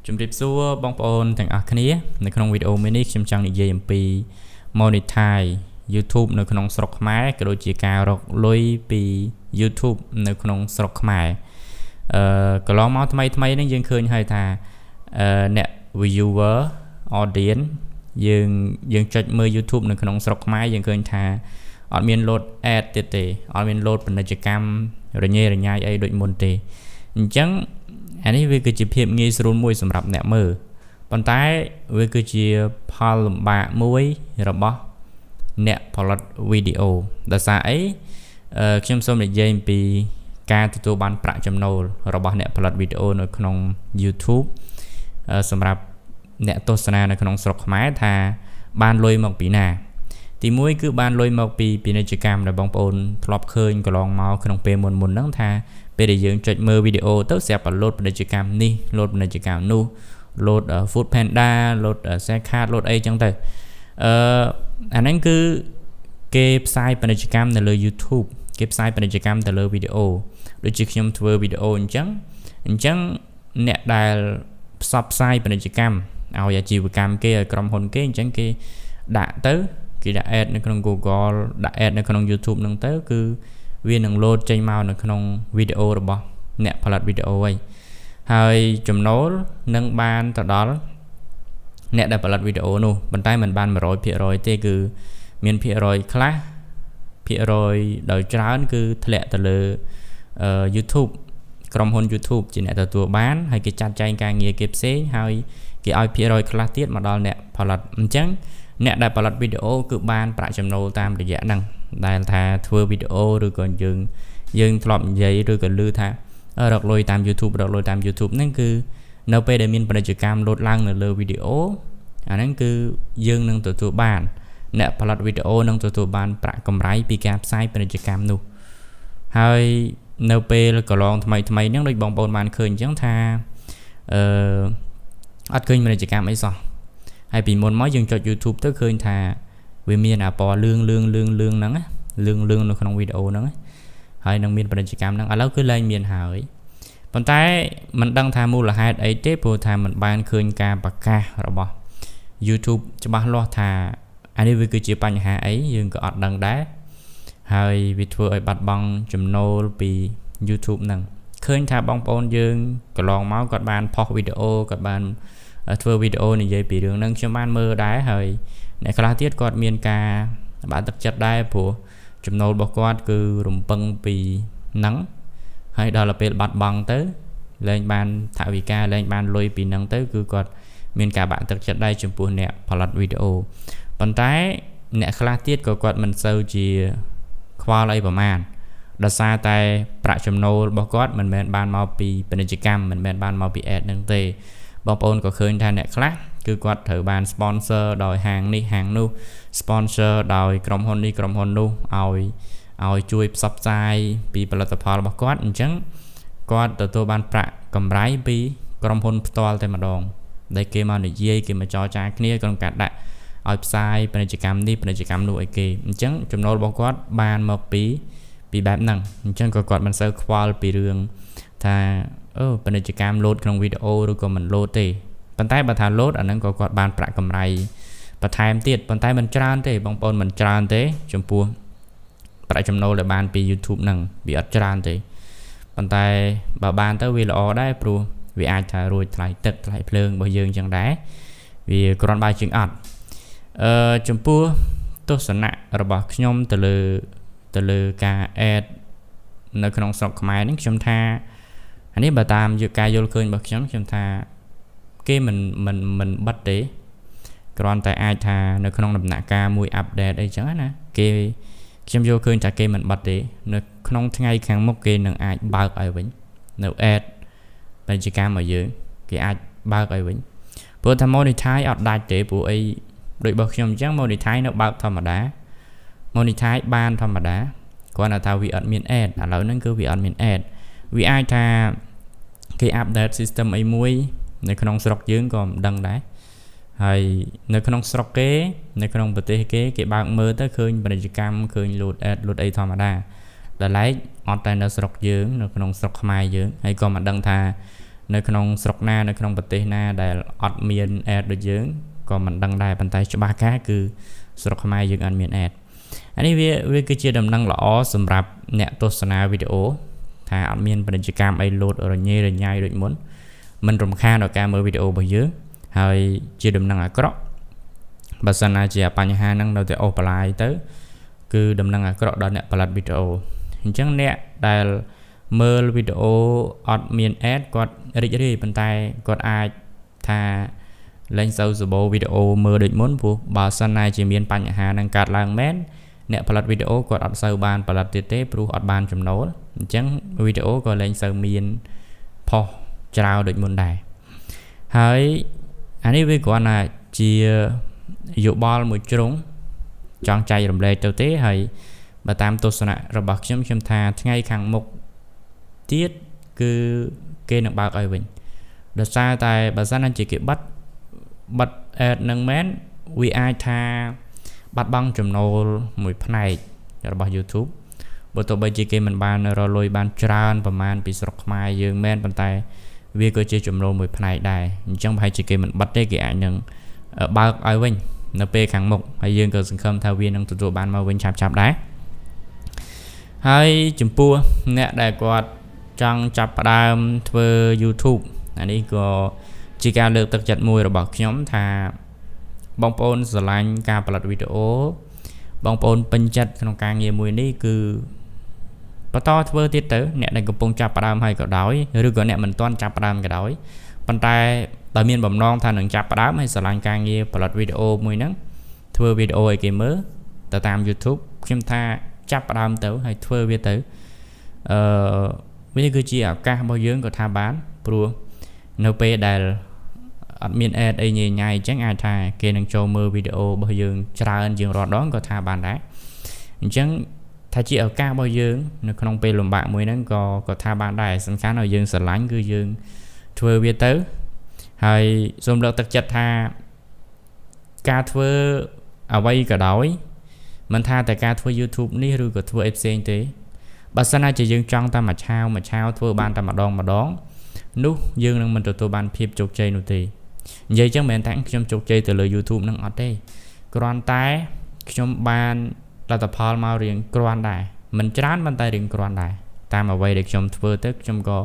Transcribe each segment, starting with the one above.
ជំរាបសួរបងប្អូនទាំងអស់គ្នានៅក្នុងវីដេអូមួយនេះខ្ញុំចង់និយាយអំពី monetize YouTube នៅក្នុងស្រុកខ្មែរក៏ដូចជាការរកលុយពី YouTube នៅក្នុងស្រុកខ្មែរកន្លងមកថ្មីនេះយើងឃើញហើយថាអ្នក viewer audience យើងចុចមើល YouTube នៅក្នុងស្រុកខ្មែរយើងឃើញថាអត់មាន load ad ទៀតទេអត់មាន load ពាណិជ្ជកម្មរញ៉េរញ៉ាយអីដូចមុនទេអញ្ចឹងអានេះវាគឺជាភាពងាយស្រួលមួយសម្រាប់អ្នកមើលប៉ុន្តែវាគឺជាផលលំបាកមួយរបស់អ្នកផលិតវីដេអូដោយសារអីខ្ញុំសូមនិយាយអំពីការទទួលបានប្រាក់ចំណូលរបស់អ្នកផលិតវីដេអូនៅក្នុង YouTube សម្រាប់អ្នកទស្សនានៅក្នុងស្រុកខ្មែរថាបានលុយមកពីណាទីមួយគឺបានលុយមកពីពាណិជ្ជកម្មដែលបងប្អូនធ្លាប់ឃើញកន្លងមកក្នុងពេលមុនហ្នឹងថាពេលដែលយើងចុចមើលវីដេអូទៅស្រាប់តែ load ពាណិជ្ជកម្មនេះ load ពាណិជ្ជកម្មនោះ load food panda load share card load អីចឹងទៅអាហ្នឹងគឺគេផ្សាយពាណិជ្ជកម្មនៅលើ YouTube គេផ្សាយពាណិជ្ជកម្មទៅលើវីដេអូដូចជាខ្ញុំធ្វើវីដេអូអញ្ចឹងអ្នកដែលផ្សព្វផ្សាយពាណិជ្ជកម្មឲ្យអាជីវកម្មគេឲ្យក្រុមហ៊ុនគេអញ្ចឹងគេដាក់ទៅគេដាក់ ad នៅក្នុង Google ដាក់ ad នៅក្នុង YouTube ហ្នឹងទៅគឺវានឹង load ចេញមកនៅក្នុងវីដេអូរបស់អ្នកផលិតវីដេអូហើយចំណូលនឹងបានទៅដល់អ្នកដែលផលិតវីដេអូនោះប៉ុន្តែมันបាន 100% ទេគឺមានភាគរយខ្លះភាគរយដោយច្រើនគឺធ្លាក់ទៅលើ YouTube ក្រុមហ៊ុន YouTube ជាអ្នកទទួលបានហើយគេចាត់ចែងការងារគេផ្សេងហើយគេឲ្យភាគរយខ្លះទៀតមកដល់អ្នកផលិតអញ្ចឹងអ្នកដែលផលិតវីដេអូគឺបានប្រាក់ចំណូលតាមរយៈហ្នឹងដែលថាធ្វើវីដេអូឬក៏យើងធ្លាប់និយាយឬក៏ឮថារកលុយតាម YouTube ហ្នឹងគឺនៅពេលដែលមានពាណិជ្ជកម្មលោតឡើងនៅលើវីដេអូអាហ្នឹងគឺយើងនឹងទទួលបានអ្នកផលិតវីដេអូនឹងទទួលបានប្រាក់កម្រៃពីការផ្សាយពាណិជ្ជកម្មនោះហើយនៅពេលកន្លងថ្មីហ្នឹងដូចបងប្អូនបានឃើញអញ្ចឹងថាអត់ឃើញពាណិជ្ជកម្មអីសោះហើយពីមុនមកយើងចុច YouTube ទៅឃើញថាវាមានអាពណ៌លឿងហ្នឹងលឿងនៅក្នុងវីដេអូហ្នឹងហើយនឹងមានពាណិជ្ជកម្មហ្នឹងឥឡូវគឺឡើងមានហើយប៉ុន្តែមិនដឹងថាមូលហេតុអីទេព្រោះថាมันបានឃើញការប្រកាសរបស់ YouTube ច្បាស់លាស់ថាអានេះវាគឺជាបញ្ហាអីយើងក៏អត់ដឹងដែរហើយវាធ្វើឲ្យបាត់បង់ចំណូលពី YouTube ហ្នឹងឃើញថាបងប្អូនយើងកន្លងមកគាត់បានផុសវីដេអូគាត់បានធ្វើវីដេអូនិយាយពីរឿងហ្នឹងខ្ញុំបានមើលដែរហើយអ្នកខ្លះទៀតគាត់មានការបាក់ទឹកចិត្តដែរព្រោះចំណូលរបស់គាត់គឺរំពឹងពីហ្នឹងហើយដល់ពេលបាត់បង់ទៅលែងបានថវិកាលែងបានលុយពីហ្នឹងទៅគឺគាត់មានការបាក់ទឹកចិត្តដែរចំពោះអ្នកផលិតវីដេអូប៉ុន្តែអ្នកខ្លះទៀតក៏គាត់មិនសូវជាខ្វល់អីប្រមាណដោយសារតែប្រាក់ចំណូលរបស់គាត់មិនមែនបានមកពីពាណិជ្ជកម្មមិនមែនបានមកពី ad ហ្នឹងទេបងប្អូនក៏ឃើញថាអ្នកខ្លះគឺគាត់ត្រូវបាន sponsor ដោយហាងនេះហាងនោះ sponsor ដោយក្រុមហ៊ុននេះក្រុមហ៊ុននោះឲ្យជួយផ្សព្វផ្សាយពីផលិតផលរបស់គាត់អញ្ចឹងគាត់ទទួលបានប្រាក់កម្រៃពីក្រុមហ៊ុនផ្ទាល់តែម្ដងដែលគេមកនិយាយគេមកចរចាគ្នាក្នុងការដាក់ឲ្យផ្សាយពាណិជ្ជកម្មនេះពាណិជ្ជកម្មនោះឲ្យគេអញ្ចឹងចំណូលរបស់គាត់បានមកពីបែបហ្នឹងអញ្ចឹងក៏គាត់មិនសូវខ្វល់ពីរឿងថាពាណិជ្ជកម្មលោតក្នុងវីដេអូឬក៏មិនលោតទេប៉ុន្តែបើថាលោតអាហ្នឹងក៏គាត់បានប្រាក់កម្រៃបន្ថែមទៀតប៉ុន្តែមិនច្រើនទេបងប្អូនមិនច្រើនទេចំពោះប្រាក់ចំណូលដែលបានពី YouTube ហ្នឹងវាអត់ច្រើនទេប៉ុន្តែបើបានទៅវាល្អដែរព្រោះវាអាចថារួចថ្លៃទឹកថ្លៃភ្លើងរបស់យើងចឹងដែរវាគ្រាន់បើជាងអត់ចំពោះទស្សនៈរបស់ខ្ញុំទៅលើការ ad នៅក្នុងស្រុកខ្មែរហ្នឹងខ្ញុំថាអានេះបើតាមការយល់ឃើញរបស់ខ្ញុំថាគេមិនបិទទេគ្រាន់តែអាចថានៅក្នុងដំណាក់កាលមួយ update អីចឹងណាខ្ញុំយល់ឃើញថាគេមិនបិទទេនៅក្នុងថ្ងៃខាងមុខគេនឹងអាចបើកឲ្យវិញនៅ ad ពាណិជ្ជកម្មឲ្យយើងគេអាចបើកឲ្យវិញព្រោះថា monetize អត់ដាច់ទេព្រោះអីដូចរបស់ខ្ញុំអញ្ចឹង monetize នៅបើកធម្មតា monetize បានធម្មតាគ្រាន់តែថាវាអត់មាន ad ឥឡូវហ្នឹងគឺវាអត់មាន ad វាអាចថាគេ update system អីមួយនៅក្នុងស្រុកយើងក៏មិនដឹងដែរហើយនៅក្នុងស្រុកគេនៅក្នុងប្រទេសគេបើកមើលទៅឃើញពាណិជ្ជកម្មឃើញ load ad load អីធម្មតាដល់ឡែកអត់តែនៅស្រុកយើងនៅក្នុងស្រុកខ្មែរយើងហើយក៏មិនដឹងថា nơi trong sọc na nơi trong bát tê na để ọt miền ad được dưỡng còn mình đăng đài bàn tay cho ba cá cứ sọc mai dưỡng ăn miền ad anh ấy về cái chia đầm năng lõ sầm rạp nẹt tốt sana video thà ọt miền bên chỉ cam ai load ở rồi nhai được muốn mình trồng kha ở cam ở video bao nhiêuហើយជាដំណឹងអាក្រក់បើសិនណាជាបញ្ហាហ្នឹងនៅតែអូសបន្លាយទៅគឺដំណឹងអាក្រក់ដល់អ្នកផលិតវីដេអូអញ្ចឹងអ្នកដែលមើលវីដេអូអត់មាន ad គាត់រីករាយប៉ុន្តែគាត់អាចថាលេងសូវសម្បូរវីដេអូមើលដូចមុនព្រោះបើសិនណាជាមានបញ្ហាហ្នឹងកើតឡើងមែនអ្នកផលិតវីដេអូគាត់អត់សូវបានផលិតទៀតទេព្រោះអត់បានចំណូលអញ្ចឹងវីដេអូក៏លេងសូវមានផុសច្រើនដូចមុនដែរហើយអានេះវាគ្រាន់តែជាយោបល់មួយជ្រុងចង់ចែករំលែកទៅទេហើយបើតាមទស្សនៈរបស់ខ្ញុំថាថ្ងៃខាងមុខទៀតគឺគេនឹងបើកឲ្យវិញដោយសារតែបើសិនណាជាគេបិទ ad នឹងមែនវាអាចថាបាត់បង់ចំណូលមួយផ្នែករបស់ YouTube បើទោះបីជាគេមិនបានរលុយបានច្រើនប្រមាណពីស្រុកខ្មែរយើងមែនប៉ុន្តែវាក៏ជាចំណូលមួយផ្នែកដែរអញ្ចឹងប្រហែលជាគេមិនបិទទេគេអាចនឹងបើកឲ្យវិញនៅពេលខាងមុខហើយយើងក៏សង្ឃឹមថាវានឹងទទួលបានមកវិញឆាប់ដែរហើយចំពោះអ្នកដែលគាត់ចង់ចាប់ផ្ដើមធ្វើ YouTube អានេះក៏ជាការលើកទឹកចិត្តមួយរបស់ខ្ញុំថាបងប្អូនស្រឡាញ់ការផលិតវីដេអូបងប្អូនពេញចិត្តក្នុងការងារមួយនេះគឺបន្តធ្វើទៀតទៅអ្នកដែលកំពុងចាប់ផ្ដើមហើយក៏ដោយឬក៏អ្នកមិនទាន់ចាប់ផ្ដើមក៏ដោយប៉ុន្តែដោយមានបំណងថានឹងចាប់ផ្ដើមហើយស្រឡាញ់ការងារផលិតវីដេអូមួយហ្នឹងធ្វើវីដេអូឲ្យគេមើលទៅតាម YouTube ខ្ញុំថាចាប់ផ្ដើមទៅហើយធ្វើវាទៅវាគឺជាឱកាសរបស់យើងក៏ថាបានព្រោះនៅពេលដែលអត់មាន ad អីញ៉ៃញ៉ៃអញ្ចឹងអាចថាគេនឹងចូលមើលវីដេអូរបស់យើងច្រើនជាងរាល់ដងក៏ថាបានដែរអញ្ចឹងថាជាឱកាសរបស់យើងនៅក្នុងពេលលំបាកមួយហ្នឹងក៏ថាបានដែរសំខាន់ឲ្យយើងស្រឡាញ់គឺយើងធ្វើវាទៅហើយសូមលើកទឹកចិត្តថាការធ្វើអ្វីក៏ដោយមិនថាតែការធ្វើ YouTube នេះឬក៏ធ្វើអីផ្សេងទេបើសិនណាជាយើងចង់តែមួយឆាវធ្វើបានតែម្ដងនោះយើងនឹងមិនទទួលបានភាពជោគជ័យនោះទេនិយាយចឹងមិនមែនថាខ្ញុំជោគជ័យទៅលើ YouTube នឹងអត់ទេគ្រាន់តែខ្ញុំបានលទ្ធផលមករៀងគ្រាន់ដែរមិនច្រើនប៉ុន្តែរៀងគ្រាន់ដែរតាមអ្វីដែលខ្ញុំធ្វើទៅខ្ញុំក៏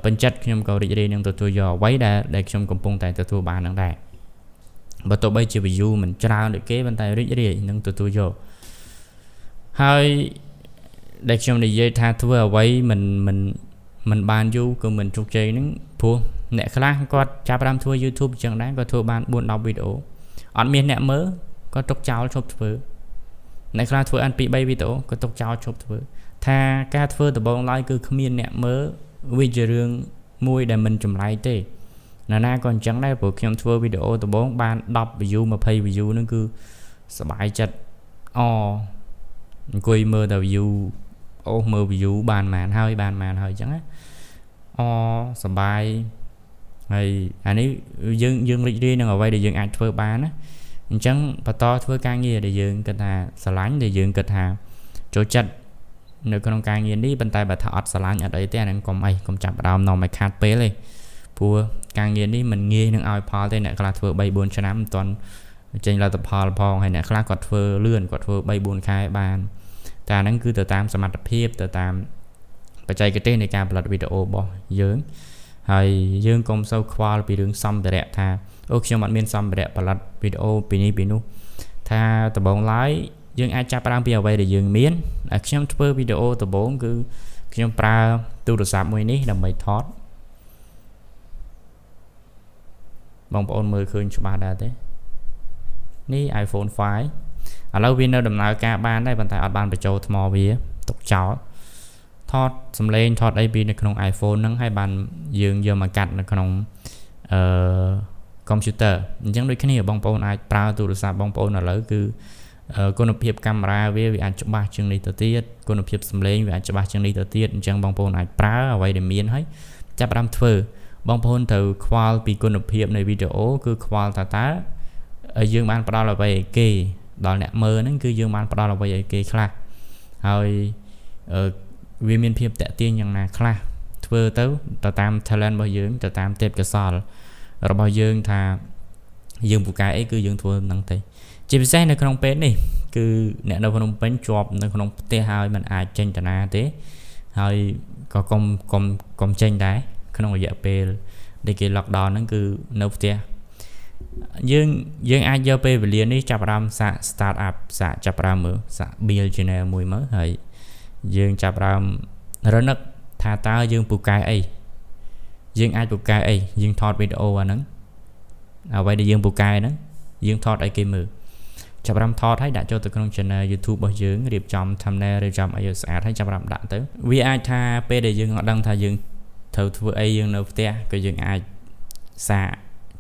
ពេញចិត្តខ្ញុំក៏រីករាយនឹងទទួលយកអ្វីដែលខ្ញុំកំពុងតែទទួលបាននឹងដែរបើទោះបីជា view មិនច្រើនដូចគេប៉ុន្តែរីករាយនឹងទទួលយកហើយដែលខ្ញុំនិយាយថាធ្វើអ្វីមិនបានយូរក៏មិនជោគជ័យនឹងព្រោះអ្នកខ្លះគាត់ចាប់ផ្ដើមធ្វើ YouTube ចឹងដែរគាត់ធ្វើបាន 4-10 វីដេអូអត់មានអ្នកមើលក៏ទុកចោលឈប់ធ្វើអ្នកខ្លះធ្វើអាន 2-3 វីដេអូក៏ទុកចោលឈប់ធ្វើថាការធ្វើដំបូងឡើយគឺគ្មានអ្នកមើលវាជារឿងមួយដែលមិនចម្លែកទេណាក៏អញ្ចឹងដែរព្រោះខ្ញុំធ្វើវីដេអូដំបូងបាន10 view 20 view ហ្នឹងគឺសប្បាយចិត្តអង្គុយមើលតែ view មើល view បានប៉ុន្មានហើយអញ្ចឹងណាសប្បាយហើយអានេះយើងរីករាយនឹងអ្វីដែលយើងអាចធ្វើបានណាអញ្ចឹងបន្តធ្វើការងារដែលយើងគិតថាស្រឡាញ់ដែលយើងគិតថាចូលចិត្តនៅក្នុងការងារនេះប៉ុន្តែបើថាអត់ស្រឡាញ់អត់អីទេអាហ្នឹងកុំចាប់ផ្ដើមនាំឲ្យខាតពេលទេព្រោះការងារនេះមិនងាយនឹងឲ្យផលទេអ្នកខ្លះធ្វើ 3-4 ឆ្នាំមិនទាន់ចេញលទ្ធផលផងហើយអ្នកខ្លះគាត់ធ្វើលឿនគាត់ធ្វើ 3-4 ខែបានតែអាហ្នឹងគឺទៅតាមសមត្ថភាពទៅតាមបច្ចេកទេសនៃការផលិតវីដេអូរបស់យើងហើយយើងកុំសូវខ្វល់ពីរឿងសម្ភារៈថាខ្ញុំអត់មានសម្ភារៈផលិតវីដេអូពីនេះពីនោះថាដំបូងឡើយយើងអាចចាប់ផ្ដើមពីអ្វីដែលយើងមានហើយខ្ញុំធ្វើវីដេអូដំបូងគឺខ្ញុំប្រើទូរស័ព្ទមួយនេះដើម្បីថតបងប្អូនមើលឃើញច្បាស់ដែរទេនេះ iPhone 5 ឥឡូវវានៅដំណើរការបានដែរប៉ុន្តែអត់បានបញ្ចូលថ្មវាទុកចោលថតសំឡេងថតអីពីនៅក្នុង iPhone ហ្នឹងហើយបានយើងយកមកកាត់នៅក្នុងcomputer អញ្ចឹងដូចគ្នាបងប្អូនអាចប្រើទូរស័ព្ទបងប្អូនឥឡូវគឺគុណភាពកាមេរ៉ាវាអាចច្បាស់ជាងនេះទៅទៀតគុណភាពសំឡេងវាអាចច្បាស់ជាងនេះទៅទៀតអញ្ចឹងបងប្អូនអាចប្រើអ្វីដែលមានហើយចាប់ផ្ដើមធ្វើបងប្អូនត្រូវខ្វល់ពីគុណភាពនៃវីដេអូគឺខ្វល់តើយើងបានផ្ដល់អ្វីឲ្យគេដល់អ្នកមើលហ្នឹងគឺយើងបានផ្ដល់អ្វីឲ្យគេខ្លះហើយវាមានភាពតាក់ទាញយ៉ាងណាខ្លះ ធ្វើទៅតាម talent របស់យើងទៅតាមទេពកោសល្យរបស់យើងថាយើងពូកែអីគឺយើងធ្វើហ្នឹងទេជាពិសេសនៅក្នុងពេលនេះគឺអ្នកនៅភ្នំពេញជាប់នៅក្នុងផ្ទះហើយมันអាចចេញតាណាទេហើយក៏កុំចេញដែរក្នុងរយៈពេលដែលគេ lockdown ហ្នឹងគឺនៅផ្ទះយើងអាចយកពេលវេលានេះចាប់អារម្មណ៍សាក start up សាកចាប់អារម្មណ៍មើលសាក build channel មួយមើលហើយយើងចាប់អារម្មណ៍រនឹកថាតើយើងពូកែអីយើងអាចពូកែអីយើងថតវីដេអូអាហ្នឹងអ្វីដែលយើងពូកែហ្នឹងយើងថតឲ្យគេមើលចាប់អារម្មណ៍ថតឲ្យដាក់ចូលទៅក្នុង channel YouTube របស់យើងរៀបចំ thumbnail រៀបចំអីឲ្យស្អាតហើយចាប់អារម្មណ៍ដាក់ទៅវាអាចថាពេលដែលយើងអត់ដឹងថាយើងត្រូវធ្វើអីយើងនៅផ្ទះក៏យើងអាចសាក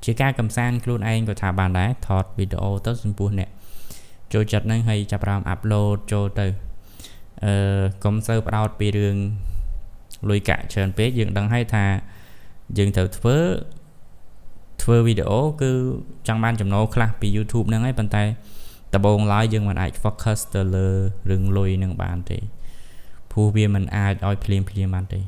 ជាការកំសាន្តខ្លួនឯងក៏ថាបានដែរថតវីដេអូទៅចំពោះអ្នកចូលចិត្តហ្នឹងហើយចាប់អារម្មណ៍ upload ចូលទៅកុំសូវផ្ដោតពីរឿងលុយកាក់ច្រើនពេកយើងដឹងហើយថាយើងត្រូវធ្វើវីដេអូគឺចង់បានចំណូលខ្លះពី YouTube ហ្នឹងហើយប៉ុន្តែដំបូងឡើយយើងមិនអាច focus ទៅលើរឿងលុយហ្នឹងបានទេព្រោះវាមិនអាចឲ្យភ្លាមបានទេ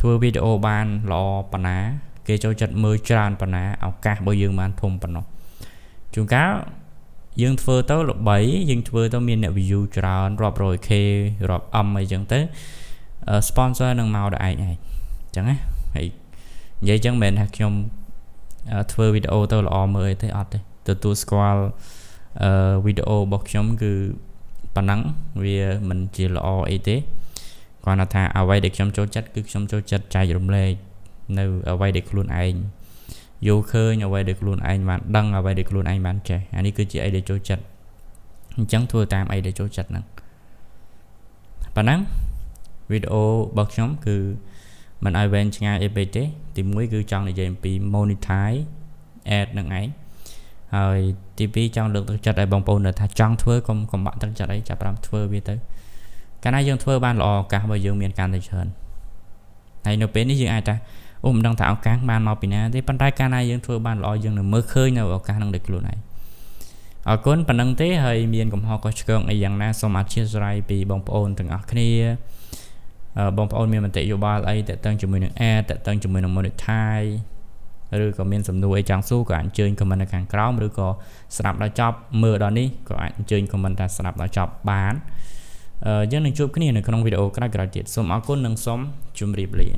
ធ្វើវីដេអូបានល្អប៉ុណ្ណាគេចូលចិត្តមើលច្រើនប៉ុណ្ណាឱកាសរបស់យើងបានធំប៉ុណ្ណោះជួនកាលយើងធ្វើទៅល្បីយើងធ្វើទៅមានអ្នក view ច្រើនរាប់រយ k រាប់ អីចឹងទៅsponsor នឹងមកដល់ឯងអញ្ចឹងណាហើយនិយាយចឹងមិនមែនថាខ្ញុំធ្វើវីដេអូទៅល្អមើលអីទេអត់ទេទទួលស្គាល់វីដេអូរបស់ខ្ញុំគឺប៉ុណ្ណឹងវាមិនជាល្អអីទេគាត់ថាអ្វីដែលខ្ញុំចូលចិត្តគឺខ្ញុំចូលចិត្តចែករំលែកនៅអ្វីដែលខ្លួនឯងយល់ឃើញអ្វីដែលខ្លួនឯងបានដឹងអ្វីដែលខ្លួនឯងបានចេះអានេះគឺជាអីដែលចូលចិត្តអញ្ចឹងធ្វើតាមអីដែលចូលចិត្តហ្នឹងប៉ុណ្ណឹងវីដេអូរបស់ខ្ញុំគឺមិនឲ្យវែងឆ្ងាយអីពេកទេទី1គឺចង់និយាយអំពី monetize ad នឹងឯងហើយទី2ចង់លើកទឹកចិត្តឲ្យបងប្អូនដែលថាចង់ធ្វើកុំបាក់ទឹកចិត្តអីចាប់ផ្ដើមធ្វើវាទៅកាលណាយើងធ្វើបានល្អឱកាសរបស់យើងមានកាន់តែច្រើនហើយនៅពេលនេះយើងអាចថាអូមិនដឹងថាឱកាសបានមកពីណាទេប៉ុន្តែកាលណាយើងធ្វើបានល្អយើងនឹងមើលឃើញនៅឱកាសហ្នឹងដោយខ្លួនឯងអរគុណប៉ុណ្្នឹងទេហើយមានកំហុសខុសឆ្គងអីយ៉ាងណាសូមអធិស្ឋានពីបងប្អូនទាំងអស់គ្នាបងប្អូនមានមតិយោបល់អីតាក់ទងជាមួយនឹង ad តាក់ទងជាមួយនឹង monetize ឬក៏មានសំណួរអីចង់សួរក៏អញ្ជើញ comment នៅខាងក្រោមឬក៏ស្ដាប់ដល់ចប់មើលដល់នេះក៏អាចអញ្ជើញ comment ថាស្ដាប់ដល់ចប់បានយើងនឹងជួបគ្នានៅក្នុងវីដេអូក្រោយៗទៀតសូមអរគុណនិងសូមជម្រាបលា